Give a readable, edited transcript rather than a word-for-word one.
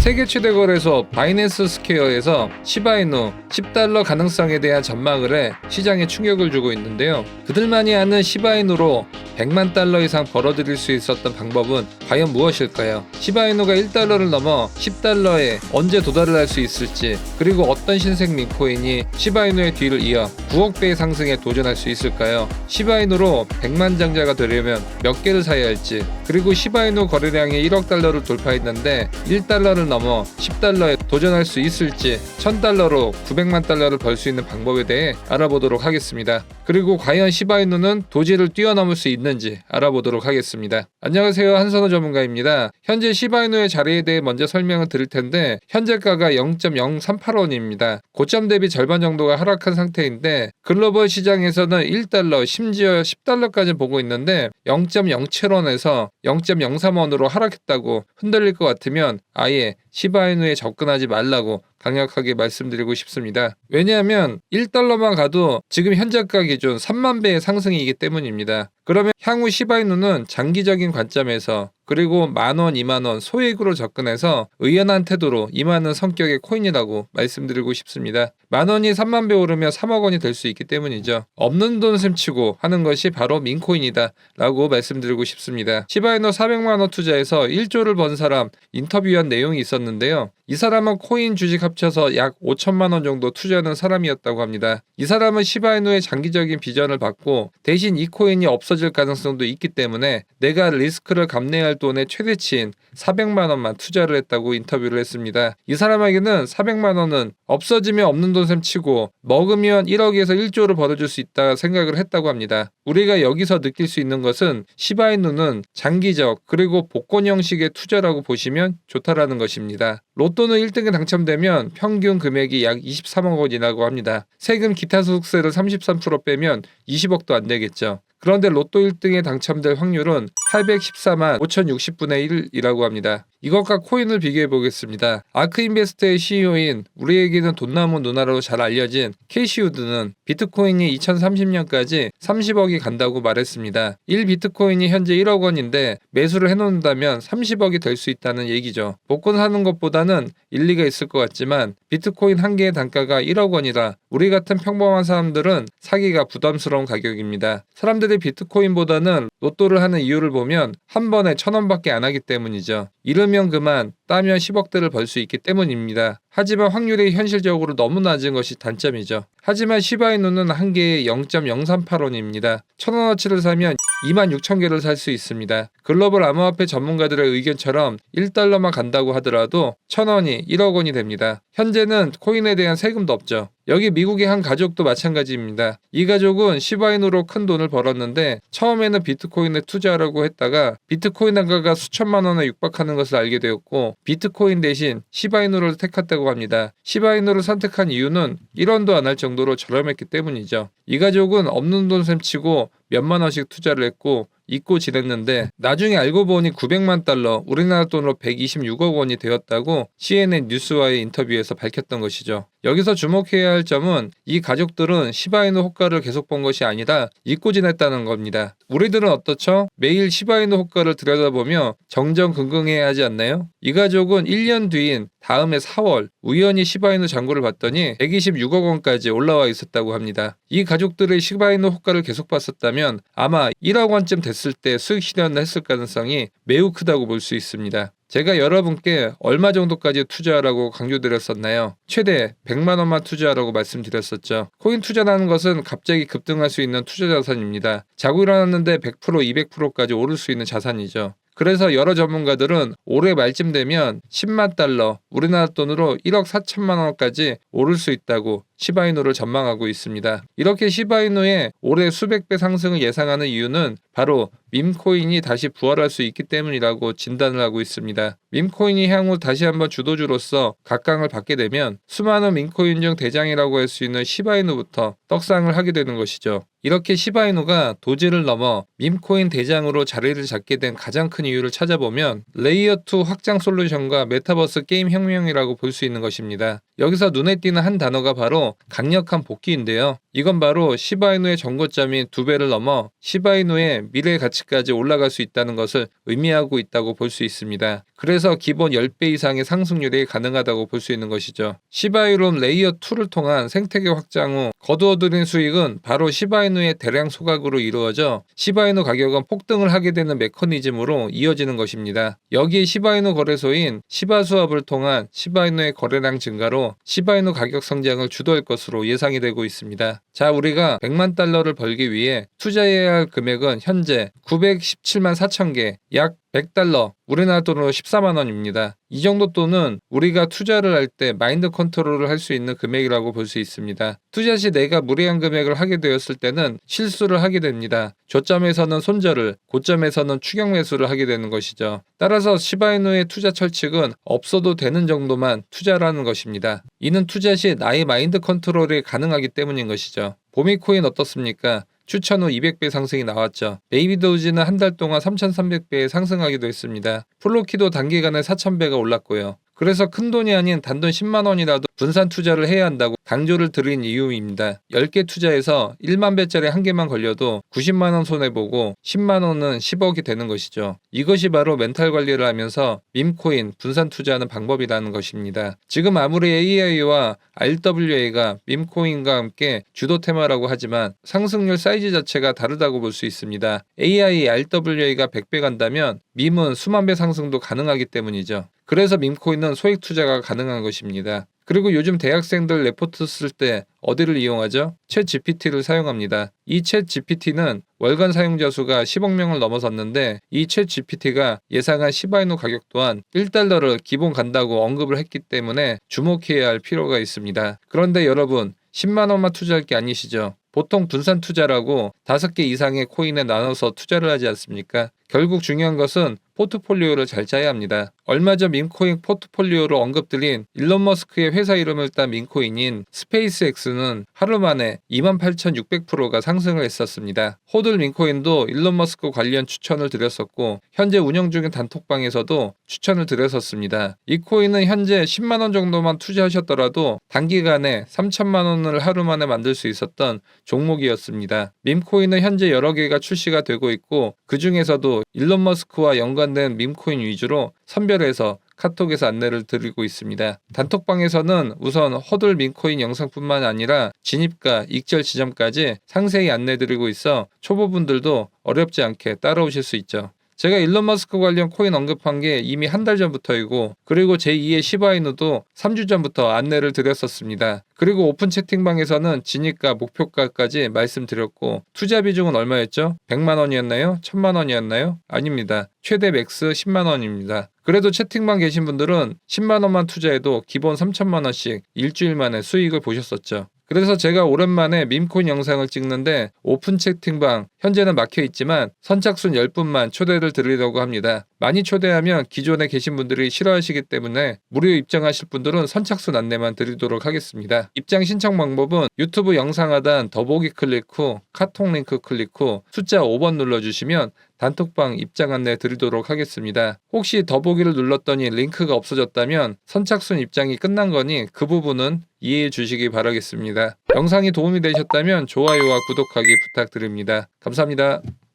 세계 최대 거래소 바이낸스 스퀘어에서 시바이누 10달러 가능성에 대한 전망을 해 시장에 충격을 주고 있는데요. 그들만이 아는 시바이누로 100만 달러 이상 벌어들일 수 있었던 방법은 과연 무엇일까요? 시바이누가 1달러를 넘어 10달러에 언제 도달을 할 수 있을지, 그리고 어떤 신생 민코인이 시바이누의 뒤를 이어 9억 배의 상승에 도전할 수 있을까요? 시바이누로 100만 장자가 되려면 몇 개를 사야 할지, 그리고 시바이누 거래량이 1억 달러를 돌파했는데 1달러를 넘어 10달러에 도전할 수 있을지, 1000달러로 900만 달러를 벌 수 있는 방법에 대해 알아보도록 하겠습니다. 그리고 과연 시바이누는 도지를 뛰어넘을 수 있는지 알아보도록 하겠습니다. 안녕하세요, 한선호 전문가입니다. 현재 시바이누의 자리에 대해 먼저 설명을 드릴 텐데, 현재가가 0.038원입니다. 고점 대비 절반 정도가 하락한 상태인데, 글로벌 시장에서는 1달러 심지어 10달러까지 보고 있는데 0.07원에서 0.03원으로 하락했다고 흔들릴 것 같으면 아예 시바이누에 접근하지 말라고 강력하게 말씀드리고 싶습니다. 왜냐하면 1달러만 가도 지금 현재가 기준 3만 배의 상승이기 때문입니다. 그러면 향후 시바이누는 장기적인 관점에서, 그리고 만원, 2만원 소액으로 접근해서 의연한 태도로 임하는 성격의 코인이라고 말씀드리고 싶습니다. 만원이 3만 배 오르면 3억 원이 될 수 있기 때문이죠. 없는 돈 셈치고 하는 것이 바로 민코인이다 라고 말씀드리고 싶습니다. 시바이누 400만 원 투자해서 1조를 번 사람 인터뷰한 내용이 있었는데요. 이 사람은 코인 주식 합쳐서 약 5천만 원 정도 투자하는 사람이었다고 합니다. 이 사람은 시바이누의 장기적인 비전을 받고, 대신 이 코인이 없어질 가능성도 있기 때문에 내가 리스크를 감내해야 할 돈의 최대치인 400만 원만 투자를 했다고 인터뷰를 했습니다. 이 사람에게는 400만 원은 없어지면 없는 돈 셈 치고 먹으면 1억에서 1조를 벌어줄 수 있다 생각을 했다고 합니다. 우리가 여기서 느낄 수 있는 것은 시바이누는 장기적, 그리고 복권 형식의 투자라고 보시면 좋다라는 것입니다. 로또는 1등에 당첨되면 평균 금액이 약 23억 원이라고 합니다. 세금 기타 소득세를 33% 빼면 20억도 안 되겠죠. 그런데 로또 1등에 당첨될 확률은 814만 5060분의 1이라고 합니다. 이것과 코인을 비교해 보겠습니다. 아크인베스트의 CEO인 우리에게는 돈 남은 누나로 잘 알려진 캐시우드는 비트코인이 2030년까지 30억이 간다고 말했습니다. 1비트코인이 현재 1억 원인데 매수를 해놓는다면 30억이 될 수 있다는 얘기죠. 복권 사는 것보다는 일리가 있을 것 같지만 비트코인 한 개의 단가가 1억 원이라 우리 같은 평범한 사람들은 사기가 부담스러운 가격입니다. 사람들이 비트코인보다는 로또를 하는 이유를 보면 한 번에 1,000원밖에 안 하기 때문이죠. 잃으면 그만, 따면 10억대를 벌 수 있기 때문입니다. 하지만 확률이 현실적으로 너무 낮은 것이 단점이죠. 하지만 시바이누는 한 개에 0.038원입니다. 1,000원어치를 사면 26,000개를 살 수 있습니다. 글로벌 암호화폐 전문가들의 의견처럼 1달러만 간다고 하더라도 1,000원이 1억 원이 됩니다. 현재는 코인에 대한 세금도 없죠. 여기 미국의 한 가족도 마찬가지입니다. 이 가족은 시바이누로 큰 돈을 벌었는데 처음에는 비트코인에 투자하라고 했다가 비트코인 단가가 수천만 원에 육박하는 것을 알게 되었고 비트코인 대신 시바이누를 택했다고 합니다. 시바이누를 선택한 이유는 1원도 안 할 정도로 저렴했기 때문이죠. 이 가족은 없는 돈 셈치고 몇만 원씩 투자를 했고 잊고 지냈는데 나중에 알고 보니 900만 달러, 우리나라 돈으로 126억 원이 되었다고 CNN 뉴스와의 인터뷰에서 밝혔던 것이죠. 여기서 주목해야 할 점은 이 가족들은 시바이누 호가를 계속 본 것이 아니라 잊고 지냈다는 겁니다. 우리들은 어떻죠? 매일 시바이누 호가를 들여다보며 정정긍긍해야 하지 않나요? 이 가족은 1년 뒤인 다음해 4월 우연히 시바이누 잔고를 봤더니 126억 원까지 올라와 있었다고 합니다. 이 가족들의 시바이누 호가를 계속 봤었다면 아마 1억 원쯤 됐을 때 수익 실현을 했을 가능성이 매우 크다고 볼 수 있습니다. 제가 여러분께 얼마 정도까지 투자하라고 강조드렸었나요? 최대 100만 원만 투자하라고 말씀드렸었죠. 코인 투자라는 것은 갑자기 급등할 수 있는 투자 자산입니다. 자고 일어났는데 100%, 200%까지 오를 수 있는 자산이죠. 그래서 여러 전문가들은 올해 말쯤 되면 10만 달러, 우리나라 돈으로 1억 4천만 원까지 오를 수 있다고 시바이누를 전망하고 있습니다. 이렇게 시바이누의 올해 수백 배 상승을 예상하는 이유는 바로 밈코인이 다시 부활할 수 있기 때문이라고 진단을 하고 있습니다. 밈코인이 향후 다시 한번 주도주로서 각광을 받게 되면 수많은 밈코인 중 대장이라고 할 수 있는 시바이누부터 떡상을 하게 되는 것이죠. 이렇게 시바이누가 도지를 넘어 밈코인 대장으로 자리를 잡게 된 가장 큰 이유를 찾아보면 레이어2 확장 솔루션과 메타버스 게임 혁명이라고 볼 수 있는 것입니다. 여기서 눈에 띄는 한 단어가 바로 강력한 복귀인데요. 이건 바로 시바이누의 정고점이 2배를 넘어 시바이누의 미래 가치까지 올라갈 수 있다는 것을 의미하고 있다고 볼 수 있습니다. 그래서 그래서 기본 10배 이상의 상승률이 가능하다고 볼 수 있는 것이죠. 시바이룸 레이어 2를 통한 생태계 확장 후 거두어들인 수익은 바로 시바이누의 대량 소각으로 이루어져 시바이누 가격은 폭등을 하게 되는 메커니즘으로 이어지는 것입니다. 여기에 시바이누 거래소인 시바수업을 통한 시바이누의 거래량 증가로 시바이누 가격 성장을 주도할 것으로 예상이 되고 있습니다. 자, 우리가 100만 달러를 벌기 위해 투자해야 할 금액은 현재 917만 4천 개, 약 100달러, 우리나라 돈으로 14만 원입니다. 이 정도 돈은 우리가 투자를 할 때 마인드 컨트롤을 할 수 있는 금액이라고 볼 수 있습니다. 투자 시 내가 무리한 금액을 하게 되었을 때는 실수를 하게 됩니다. 저점에서는 손절을, 고점에서는 추격 매수를 하게 되는 것이죠. 따라서 시바이누의 투자 철칙은 없어도 되는 정도만 투자라는 것입니다. 이는 투자 시 나의 마인드 컨트롤이 가능하기 때문인 것이죠. 보미코인 어떻습니까? 추천 후 200배 상승이 나왔죠. 베이비 도지는 한 달 동안 3,300배에 상승하기도 했습니다. 플로키도 단기간에 4,000배가 올랐고요. 그래서 큰돈이 아닌 단돈 10만 원이라도 분산 투자를 해야 한다고 강조를 드린 이유입니다. 10개 투자해서 1만 배짜리 한 개만 걸려도 90만 원 손해보고 10만 원은 10억이 되는 것이죠. 이것이 바로 멘탈 관리를 하면서 밈코인 분산 투자하는 방법이라는 것입니다. 지금 아무리 AI와 RWA가 밈코인과 함께 주도 테마라고 하지만 상승률 사이즈 자체가 다르다고 볼 수 있습니다. AI, RWA가 100배 간다면 밈은 수만 배 상승도 가능하기 때문이죠. 그래서 밈코인은 소액 투자가 가능한 것입니다. 그리고 요즘 대학생들 레포트 쓸 때 어디를 이용하죠? 챗 GPT를 사용합니다. 이 챗 GPT는 월간 사용자 수가 10억 명을 넘어섰는데 이 챗 GPT가 예상한 시바이누 가격 또한 1달러를 기본 간다고 언급을 했기 때문에 주목해야 할 필요가 있습니다. 그런데 여러분 10만 원만 투자할 게 아니시죠? 보통 분산 투자라고 5개 이상의 코인에 나눠서 투자를 하지 않습니까? 결국 중요한 것은 포트폴리오를 잘 짜야 합니다. 얼마 전 밈코인 포트폴리오로 언급드린 일론 머스크의 회사 이름을 딴 밈코인인 스페이스X는 하루 만에 28,600%가 상승을 했었습니다. 호들 밈코인도 일론 머스크 관련 추천을 드렸었고 현재 운영 중인 단톡방에서도 추천을 드렸었습니다. 이 코인은 현재 10만 원 정도만 투자하셨더라도 단기간에 3천만 원을 하루 만에 만들 수 있었던 종목이었습니다. 밈코인은 현재 여러 개가 출시가 되고 있고 그 중에서도 일론 머스크와 연관된 밈코인 위주로 선별해서 카톡에서 안내를 드리고 있습니다. 단톡방에서는 우선 허들 밈코인 영상뿐만 아니라 진입가, 익절 지점까지 상세히 안내드리고 있어 초보분들도 어렵지 않게 따라오실 수 있죠. 제가 일론 머스크 관련 코인 언급한 게 이미 한 달 전부터이고 그리고 제2의 시바이누도 3주 전부터 안내를 드렸었습니다. 그리고 오픈 채팅방에서는 진입가, 목표가까지 말씀드렸고 투자 비중은 얼마였죠? 100만 원이었나요? 1000만 원이었나요? 아닙니다. 최대 맥스 10만 원입니다. 그래도 채팅방 계신 분들은 10만 원만 투자해도 기본 3천만 원씩 일주일 만에 수익을 보셨었죠. 그래서 제가 오랜만에 밈코인 영상을 찍는데 오픈 채팅방 현재는 막혀 있지만 선착순 10분만 초대를 드리려고 합니다. 많이 초대하면 기존에 계신 분들이 싫어하시기 때문에 무료 입장하실 분들은 선착순 안내만 드리도록 하겠습니다. 입장 신청 방법은 유튜브 영상 하단 더보기 클릭 후 카톡 링크 클릭 후 숫자 5번 눌러주시면 단톡방 입장 안내 드리도록 하겠습니다. 혹시 더보기를 눌렀더니 링크가 없어졌다면 선착순 입장이 끝난 거니 그 부분은 이해해 주시기 바라겠습니다. 영상이 도움이 되셨다면 좋아요와 구독하기 부탁드립니다. 감사합니다.